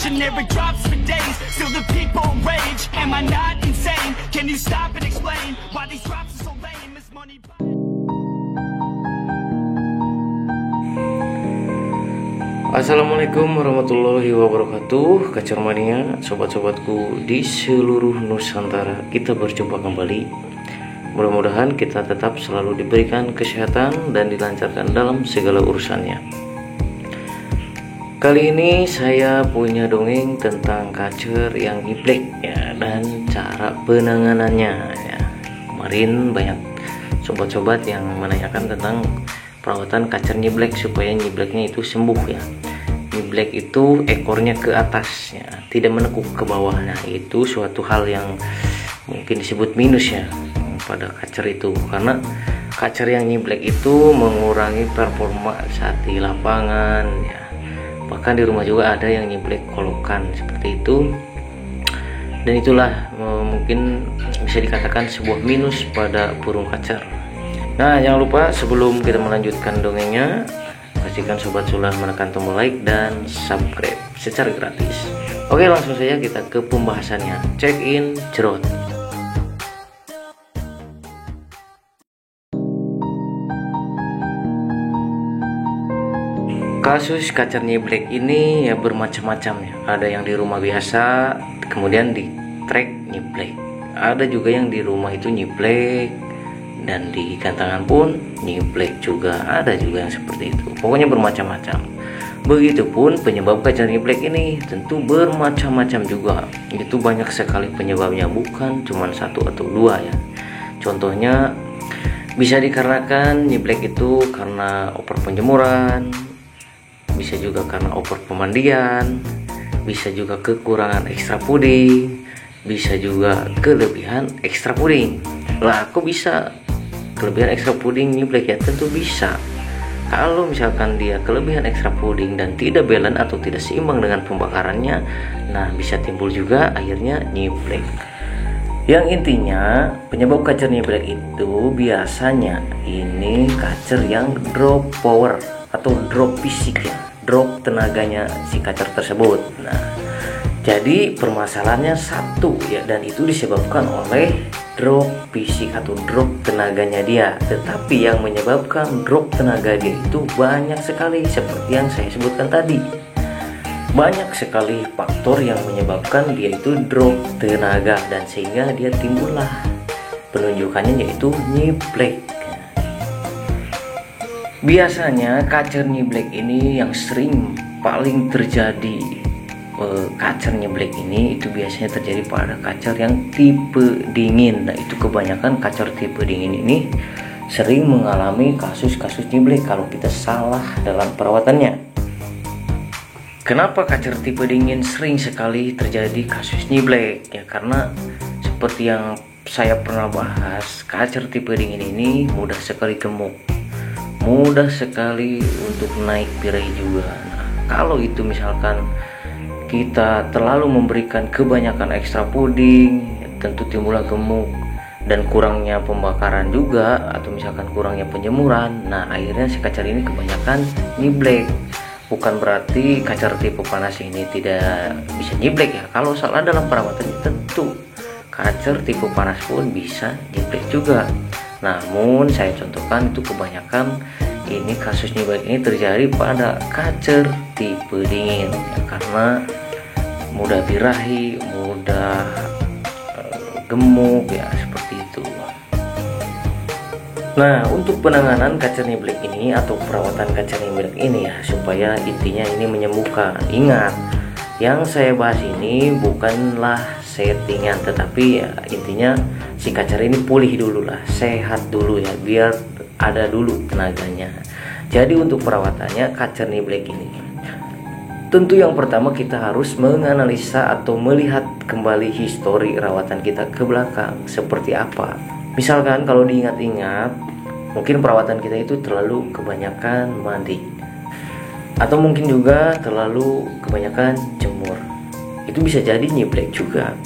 generic drops for days. Still the people rage. Am I not insane? Can you stop and explain why these drops are so lame? This money. Assalamualaikum warahmatullahi wabarakatuh, Kacer Mania, sobat-sobatku di seluruh Nusantara. Kita berjumpa kembali. Mudah-mudahan kita tetap selalu diberikan kesehatan dan dilancarkan dalam segala urusannya. Kali ini saya punya dongeng tentang kacer yang nyiblek ya, dan cara penanganannya ya. Kemarin banyak sobat-sobat yang menanyakan tentang perawatan kacer nyiblek supaya nyibleknya itu sembuh ya. Nyiblek itu ekornya ke atas ya, tidak menekuk ke bawah. Nah, itu suatu hal yang mungkin disebut minus ya pada kacer itu, karena kacer yang nyiblek itu mengurangi performa saat di lapangan ya. Bahkan di rumah juga ada yang nyiblek kolokan seperti itu, dan itulah mungkin bisa dikatakan sebuah minus pada burung kacer. Nah, jangan lupa sebelum kita melanjutkan dongengnya, pastikan sobat sudah menekan tombol like dan subscribe secara gratis. Oke, langsung saja kita ke pembahasannya. Check in cerot. Kasus kacer nyiblek ini ya bermacam-macam ya. Ada yang di rumah biasa, kemudian di trek nyiblek. Ada juga yang di rumah itu nyiblek, dan di gantangan pun nyiblek juga. Ada juga yang seperti itu. Pokoknya bermacam-macam. Begitupun penyebab kacer nyiblek ini tentu bermacam-macam juga. Itu banyak sekali penyebabnya, bukan cuma satu atau dua ya. Contohnya bisa dikarenakan nyiblek itu karena over penjemuran, bisa juga karena over pemandian, bisa juga kekurangan ekstra puding, bisa juga kelebihan ekstra puding. Lah, kok bisa kelebihan ekstra puding nyiblek ya? Tentu bisa. Kalau misalkan dia kelebihan ekstra puding dan tidak balance atau tidak seimbang dengan pembakarannya, nah bisa timbul juga akhirnya nyiblek. Yang intinya penyebab kacer nyiblek itu biasanya ini kacer yang drop power atau drop fisik ya, drop tenaganya si kacer tersebut. Nah, jadi permasalahannya satu ya, dan itu disebabkan oleh drop fisik atau drop tenaganya dia. Tetapi yang menyebabkan drop tenaga dia itu banyak sekali, seperti yang saya sebutkan tadi. Banyak sekali faktor yang menyebabkan dia itu drop tenaga, dan sehingga dia timbullah penunjukannya yaitu nyiblek. Biasanya kacer nyiblek ini yang sering paling terjadi, kacer nyiblek ini itu biasanya terjadi pada kacer yang tipe dingin. Nah, itu kebanyakan kacer tipe dingin ini sering mengalami kasus-kasus nyiblek kalau kita salah dalam perawatannya. Kenapa kacer tipe dingin sering sekali terjadi kasus nyiblek? Ya karena seperti yang saya pernah bahas, kacer tipe dingin ini mudah sekali gemuk, mudah sekali untuk naik birahi juga. Nah, kalau itu misalkan kita terlalu memberikan kebanyakan ekstra puding, tentu timbullah gemuk, dan kurangnya pembakaran juga, atau misalkan kurangnya penjemuran. Nah, akhirnya si kacer ini kebanyakan nyiblek. Bukan berarti kacer tipe panas ini tidak bisa nyiblek ya. Kalau salah dalam perawatan tentu kacer tipe panas pun bisa nyiblek juga. Namun saya contohkan itu kebanyakan ini kasus nyiblek ini terjadi pada kacer tipe dingin ya, karena mudah birahi, mudah gemuk ya, seperti itu. Nah, untuk penanganan kacer nyiblek ini atau perawatan kacer nyiblek ini ya, supaya intinya ini menyembuhkan. Ingat, yang saya bahas ini bukanlah settingan, tetapi ya intinya si kacer ini pulih dulu lah, sehat dulu ya, biar ada dulu tenaganya. Jadi untuk perawatannya kacer nyiblek ini, tentu yang pertama kita harus menganalisa atau melihat kembali histori rawatan kita ke belakang seperti apa. Misalkan kalau diingat-ingat, mungkin perawatan kita itu terlalu kebanyakan mandi, atau mungkin juga terlalu kebanyakan jemur. Itu bisa jadi nyiblek juga.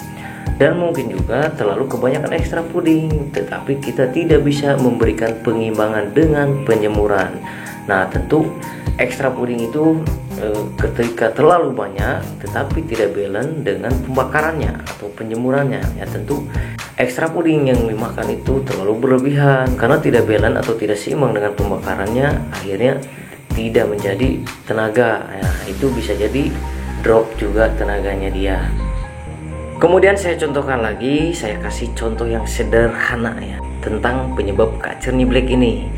Dan mungkin juga terlalu kebanyakan ekstra puding, tetapi kita tidak bisa memberikan pengimbangan dengan penjemuran. Nah, tentu ekstra puding itu ketika terlalu banyak tetapi tidak balance dengan pembakarannya atau penjemurannya, ya tentu ekstra puding yang dimakan itu terlalu berlebihan karena tidak balance atau tidak seimbang dengan pembakarannya, akhirnya tidak menjadi tenaga. Nah, itu bisa jadi drop juga tenaganya dia. Kemudian saya contohkan lagi, saya kasih contoh yang sederhana ya tentang penyebab kacer nyiblek ini.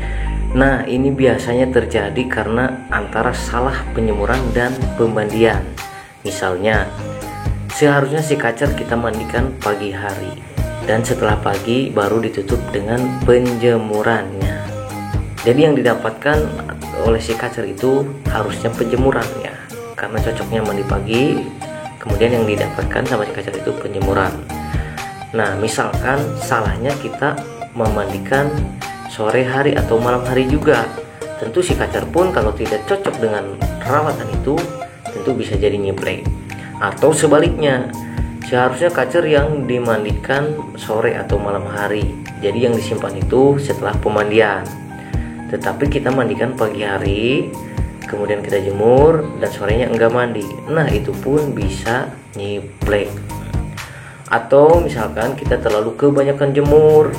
Nah, ini biasanya terjadi karena antara salah penyemuran dan pemandian. Misalnya, seharusnya si kacer kita mandikan pagi hari dan setelah pagi baru ditutup dengan penjemurannya. Jadi yang didapatkan oleh si kacer itu harusnya penjemuran ya, karena cocoknya mandi pagi, kemudian yang didapatkan sama si kacer itu penjemuran. Nah, misalkan salahnya kita memandikan sore hari atau malam hari juga, tentu si kacer pun kalau tidak cocok dengan perawatan itu tentu bisa jadi nyiblek. Atau sebaliknya, seharusnya kacer yang dimandikan sore atau malam hari, jadi yang disimpan itu setelah pemandian, tetapi kita mandikan pagi hari, kemudian kita jemur dan sorenya enggak mandi. Nah, itu pun bisa nyiblek. Atau misalkan kita terlalu kebanyakan jemur,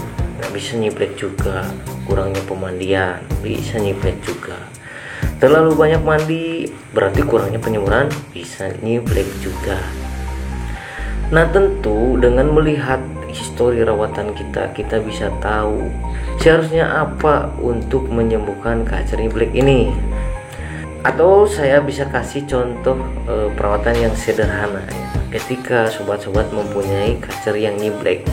bisa nyiblek juga. Kurangnya pemandian bisa nyiblek juga. Terlalu banyak mandi berarti kurangnya penyemuran, bisa nyiblek juga. Nah, tentu dengan melihat histori rawatan kita bisa tahu seharusnya apa untuk menyembuhkan kacer nyiblek ini. Atau saya bisa kasih contoh perawatan yang sederhana ya. Ketika sobat-sobat mempunyai kacer yang nyiblek,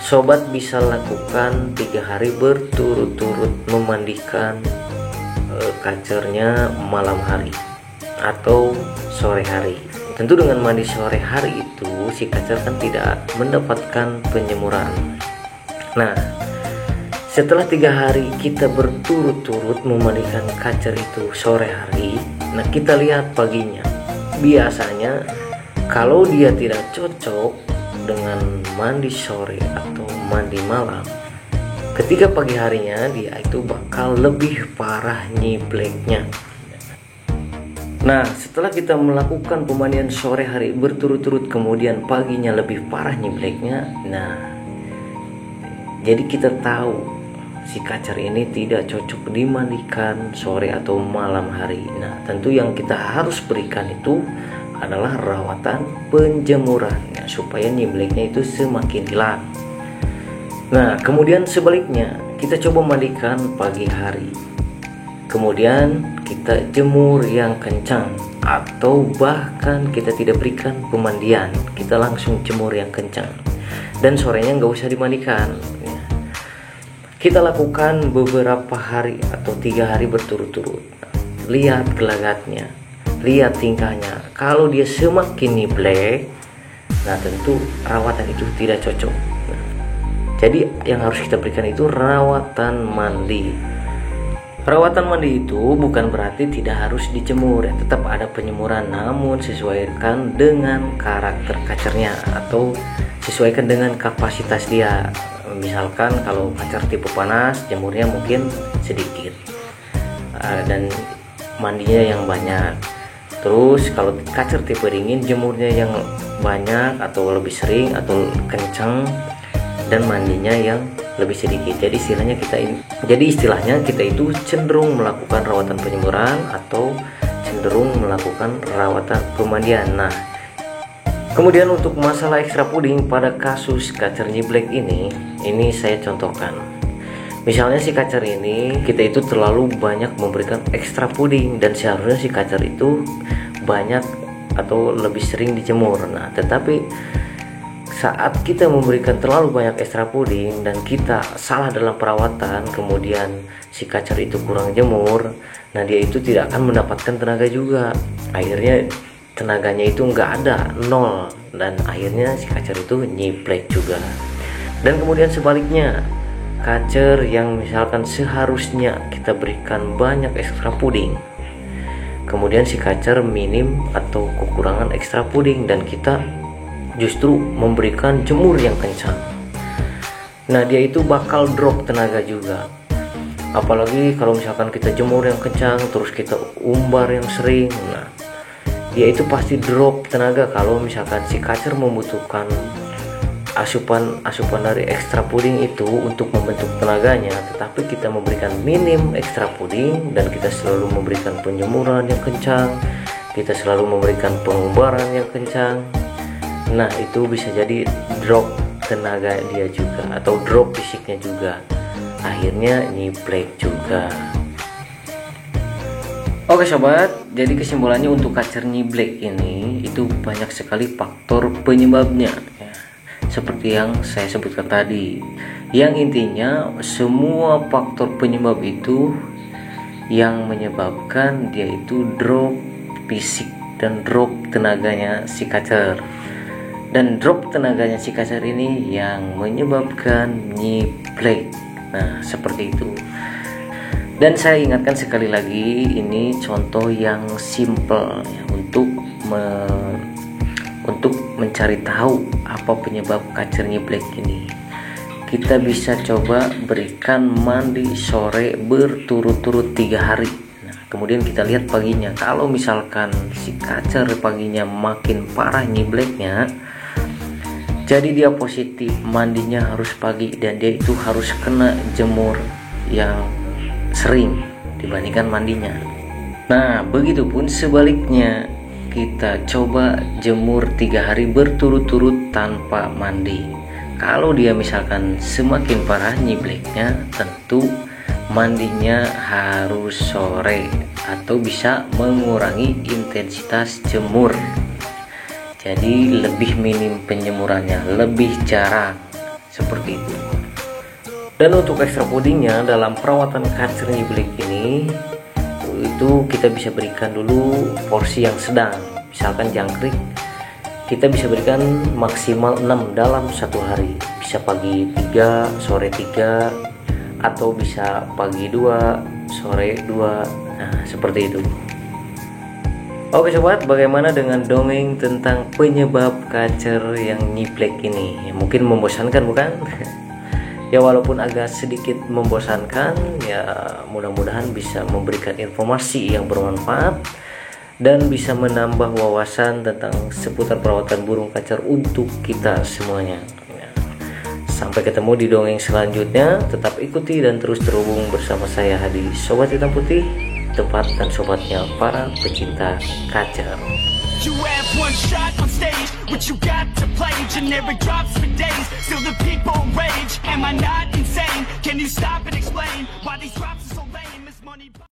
sobat bisa lakukan 3 hari berturut-turut memandikan kacernya malam hari atau sore hari. Tentu dengan mandi sore hari itu si kacer kan tidak mendapatkan penjemuran. Nah, setelah 3 hari kita berturut-turut memandikan kacer itu sore hari, nah kita lihat paginya. Biasanya kalau dia tidak cocok dengan mandi sore atau mandi malam, ketika pagi harinya dia itu bakal lebih parah nyibleknya. Nah, setelah kita melakukan pemandian sore hari berturut-turut kemudian paginya lebih parah nyibleknya, nah jadi kita tahu si kacer ini tidak cocok dimandikan sore atau malam hari. Nah, tentu yang kita harus berikan itu adalah rawatan penjemuran ya, supaya nyibleknya itu semakin hilang. Nah, kemudian sebaliknya kita coba mandikan pagi hari, kemudian kita jemur yang kencang, atau bahkan kita tidak berikan pemandian, kita langsung jemur yang kencang dan sorenya nggak usah dimandikan ya. Kita lakukan beberapa hari atau 3 hari berturut-turut. Lihat gelagatnya, lihat tingkahnya. Kalau dia semakin nyiblek, nah tentu rawatan itu tidak cocok. Jadi yang harus kita berikan itu rawatan mandi. Rawatan mandi itu bukan berarti tidak harus dijemur ya, tetap ada penyemuran, namun sesuaikan dengan karakter kacernya atau sesuaikan dengan kapasitas dia. Misalkan kalau kacer tipe panas, jemurnya mungkin sedikit dan mandinya yang banyak. Terus kalau kacer tipe dingin, jemurnya yang banyak atau lebih sering atau kencang dan mandinya yang lebih sedikit. Jadi istilahnya kita itu cenderung melakukan rawatan penyemuran atau cenderung melakukan rawatan pemandian. Nah, kemudian untuk masalah ekstra puding pada kasus kacer nyiblek ini saya contohkan. Misalnya si kacer ini kita itu terlalu banyak memberikan ekstra puding dan seharusnya si kacer itu banyak atau lebih sering dijemur. Nah, tetapi saat kita memberikan terlalu banyak ekstra puding dan kita salah dalam perawatan, kemudian si kacer itu kurang jemur, nah dia itu tidak akan mendapatkan tenaga juga. Akhirnya tenaganya itu nggak ada, 0, dan akhirnya si kacer itu nyiblek juga. Dan kemudian sebaliknya, kacer yang misalkan seharusnya kita berikan banyak ekstra puding, kemudian si kacer minim atau kekurangan ekstra puding dan kita justru memberikan jemur yang kencang, nah dia itu bakal drop tenaga juga. Apalagi kalau misalkan kita jemur yang kencang, terus kita umbar yang sering, nah dia itu pasti drop tenaga kalau misalkan si kacer membutuhkan asupan dari ekstra puding itu untuk membentuk tenaganya, tetapi kita memberikan minim ekstra puding dan kita selalu memberikan penjemuran yang kencang, kita selalu memberikan pengumbaran yang kencang. Nah itu bisa jadi drop tenaga dia juga, atau drop fisiknya juga, akhirnya nyiplek juga. Oke sobat, jadi kesimpulannya untuk kacer nyiblek ini itu banyak sekali faktor penyebabnya ya, seperti yang saya sebutkan tadi. Yang intinya semua faktor penyebab itu yang menyebabkan dia itu drop fisik dan drop tenaganya si kacer. Dan drop tenaganya si kacer ini yang menyebabkan nyiplek. Nah seperti itu. Dan saya ingatkan sekali lagi, ini contoh yang simple ya, untuk mencari tahu apa penyebab kacer nyiblek ini. Kita bisa coba berikan mandi sore berturut-turut 3 hari. Nah, kemudian kita lihat paginya. Kalau misalkan si kacer paginya makin parah nyibleknya, jadi dia positif, mandinya harus pagi dan dia itu harus kena jemur yang sering dibandingkan mandinya. Nah begitupun sebaliknya, kita coba jemur 3 hari berturut-turut tanpa mandi. Kalau dia misalkan semakin parah nyibleknya, tentu mandinya harus sore atau bisa mengurangi intensitas jemur. Jadi lebih minim penjemurannya, lebih jarang, seperti itu. Dan untuk ekstra pudingnya dalam perawatan kacer nyiblek ini, itu kita bisa berikan dulu porsi yang sedang. Misalkan jangkrik kita bisa berikan maksimal 6 dalam 1 hari. Bisa pagi 3, sore 3, atau bisa pagi 2, sore 2. Nah seperti itu. Oke sobat, bagaimana dengan dongeng tentang penyebab kacer yang nyiblek ini? Ya, mungkin membosankan bukan? Ya walaupun agak sedikit membosankan, ya mudah-mudahan bisa memberikan informasi yang bermanfaat dan bisa menambah wawasan tentang seputar perawatan burung kacer untuk kita semuanya. Ya. Sampai ketemu di dongeng selanjutnya, tetap ikuti dan terus terhubung bersama saya Hadi, Sobat Hitam Putih, tempat dan sobatnya para pecinta kacer. You have one shot on stage, what you got to play? Generic drops for days, still the people rage. Am I not insane? Can you stop and explain why these drops are so lame? Is money